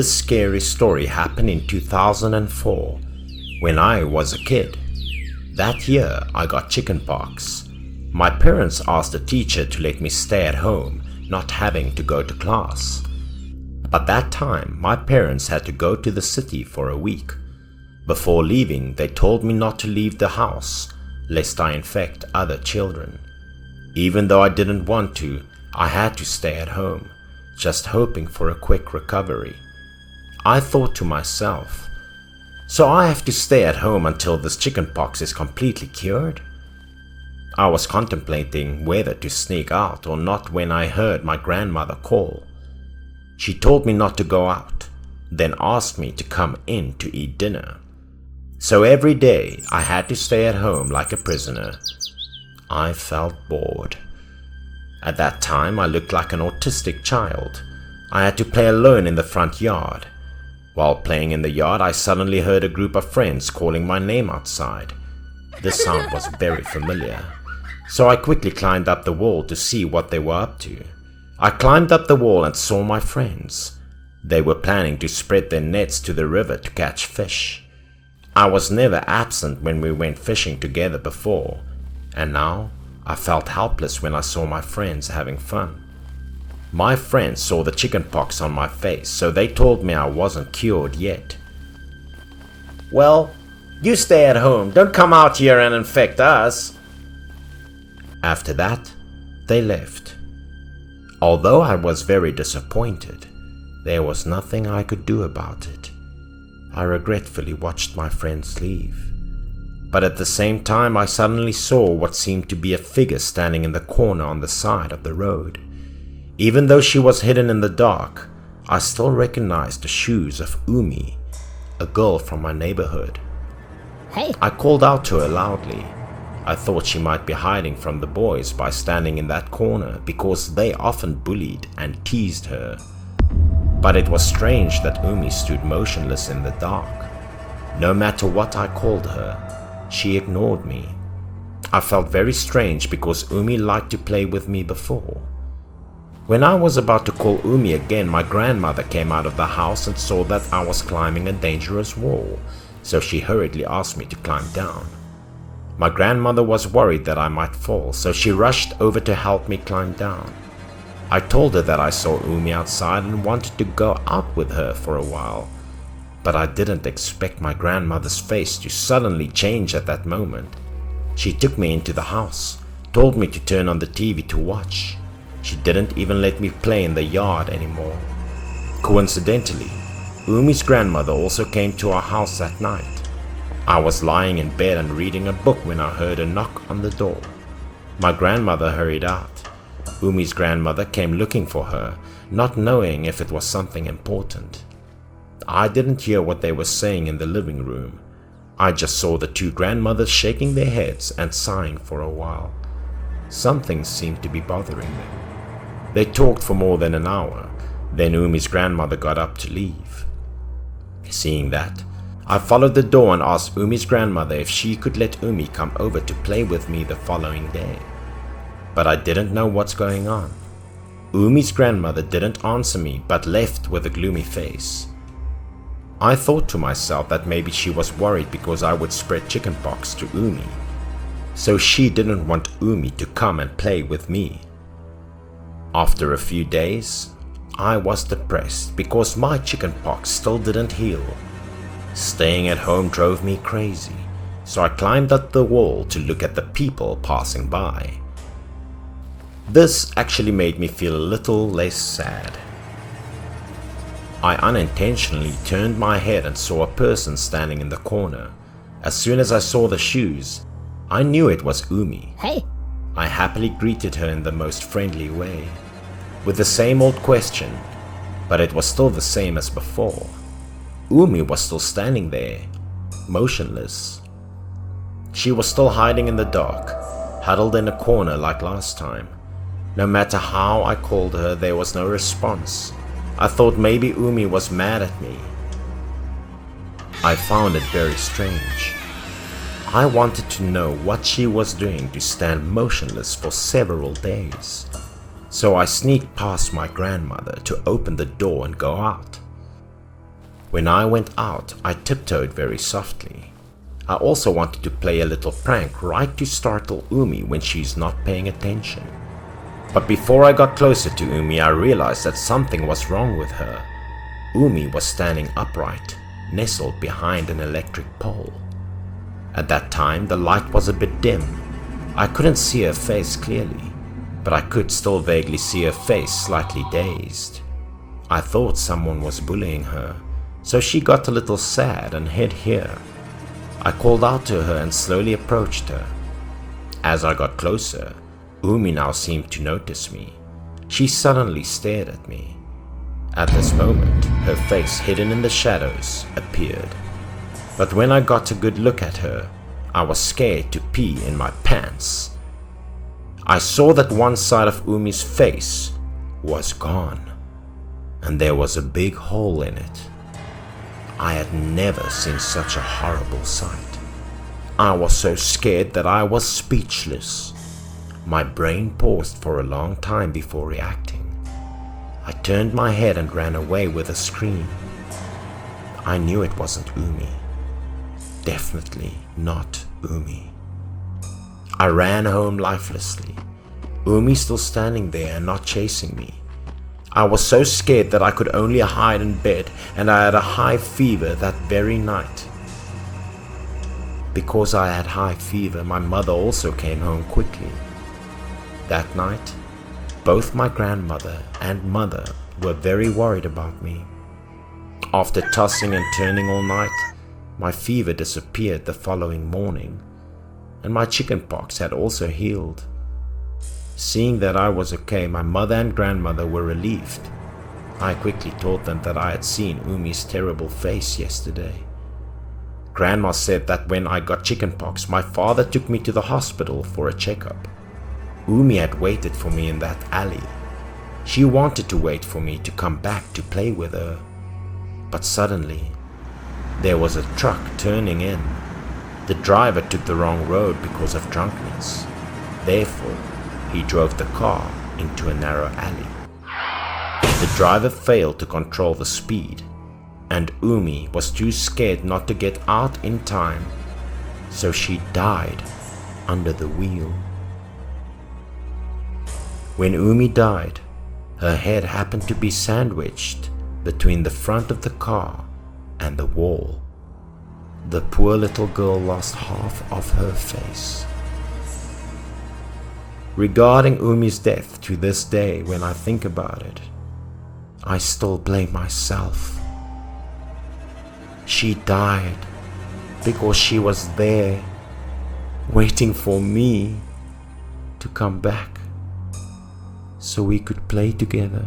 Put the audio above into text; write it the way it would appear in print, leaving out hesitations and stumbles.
This scary story happened in 2004 when I was a kid. That year I got chickenpox. My parents asked the teacher to let me stay at home, not having to go to class. But that time my parents had to go to the city for a week. Before leaving, they told me not to leave the house lest I infect other children. Even though I didn't want to, I had to stay at home, just hoping for a quick recovery. I thought to myself, so I have to stay at home until this chickenpox is completely cured? I was contemplating whether to sneak out or not when I heard my grandmother call. She told me not to go out, then asked me to come in to eat dinner. So every day I had to stay at home like a prisoner. I felt bored. At that time I looked like an autistic child. I had to play alone in the front yard. While playing in the yard, I suddenly heard a group of friends calling my name outside. This sound was very familiar, so I quickly climbed up the wall to see what they were up to. I climbed up the wall and saw my friends. They were planning to spread their nets to the river to catch fish. I was never absent when we went fishing together before, and now I felt helpless when I saw my friends having fun. My friends saw the chickenpox on my face, so they told me I wasn't cured yet. Well, you stay at home, don't come out here and infect us. After that, they left. Although I was very disappointed, there was nothing I could do about it. I regretfully watched my friends leave. But at the same time, I suddenly saw what seemed to be a figure standing in the corner on the side of the road. Even though she was hidden in the dark, I still recognized the shoes of Umi, a girl from my neighborhood. Hey! I called out to her loudly. I thought she might be hiding from the boys by standing in that corner because they often bullied and teased her. But it was strange that Umi stood motionless in the dark. No matter what I called her, she ignored me. I felt very strange because Umi liked to play with me before. When I was about to call Umi again, my grandmother came out of the house and saw that I was climbing a dangerous wall, so she hurriedly asked me to climb down. My grandmother was worried that I might fall, so she rushed over to help me climb down. I told her that I saw Umi outside and wanted to go out with her for a while, but I didn't expect my grandmother's face to suddenly change at that moment. She took me into the house, told me to turn on the TV to watch. She didn't even let me play in the yard anymore. Coincidentally, Umi's grandmother also came to our house that night. I was lying in bed and reading a book when I heard a knock on the door. My grandmother hurried out. Umi's grandmother came looking for her, not knowing if it was something important. I didn't hear what they were saying in the living room. I just saw the two grandmothers shaking their heads and sighing for a while. Something seemed to be bothering them. They talked for more than an hour, then Umi's grandmother got up to leave. Seeing that, I followed the door and asked Umi's grandmother if she could let Umi come over to play with me the following day. But I didn't know what's going on. Umi's grandmother didn't answer me but left with a gloomy face. I thought to myself that maybe she was worried because I would spread chickenpox to Umi, so she didn't want Umi to come and play with me. After a few days, I was depressed because my chickenpox still didn't heal. Staying at home drove me crazy, so I climbed up the wall to look at the people passing by. This actually made me feel a little less sad. I unintentionally turned my head and saw a person standing in the corner. As soon as I saw the shoes, I knew it was Umi. Hey! I happily greeted her in the most friendly way, with the same old question, but it was still the same as before. Umi was still standing there, motionless. She was still hiding in the dark, huddled in a corner like last time. No matter how I called her, there was no response. I thought maybe Umi was mad at me. I found it very strange. I wanted to know what she was doing to stand motionless for several days. So I sneaked past my grandmother to open the door and go out. When I went out, I tiptoed very softly. I also wanted to play a little prank right to startle Umi when she's not paying attention. But before I got closer to Umi, I realized that something was wrong with her. Umi was standing upright, nestled behind an electric pole. At that time, the light was a bit dim. I couldn't see her face clearly, but I could still vaguely see her face slightly dazed. I thought someone was bullying her, so she got a little sad and hid here. I called out to her and slowly approached her. As I got closer, Umi now seemed to notice me. She suddenly stared at me. At this moment, her face hidden in the shadows appeared. But when I got a good look at her, I was scared to pee in my pants. I saw that one side of Umi's face was gone, and there was a big hole in it. I had never seen such a horrible sight. I was so scared that I was speechless. My brain paused for a long time before reacting. I turned my head and ran away with a scream. I knew it wasn't Umi. Definitely not Umi. I ran home lifelessly, Umi still standing there and not chasing me. I was so scared that I could only hide in bed, and I had a high fever that very night. Because I had high fever, my mother also came home quickly. That night, both my grandmother and mother were very worried about me. After tossing and turning all night, my fever disappeared the following morning, and my chickenpox had also healed. Seeing that I was okay, my mother and grandmother were relieved. I quickly told them that I had seen Umi's terrible face yesterday. Grandma said that when I got chickenpox, my father took me to the hospital for a checkup. Umi had waited for me in that alley. She wanted to wait for me to come back to play with her. But suddenly, there was a truck turning in. The driver took the wrong road because of drunkenness. Therefore, he drove the car into a narrow alley. The driver failed to control the speed, and Umi was too scared not to get out in time, so she died under the wheel. When Umi died, her head happened to be sandwiched between the front of the car and the wall. The poor little girl lost half of her face. Regarding Umi's death, to this day when I think about it, I still blame myself. She died because she was there, waiting for me to come back so we could play together.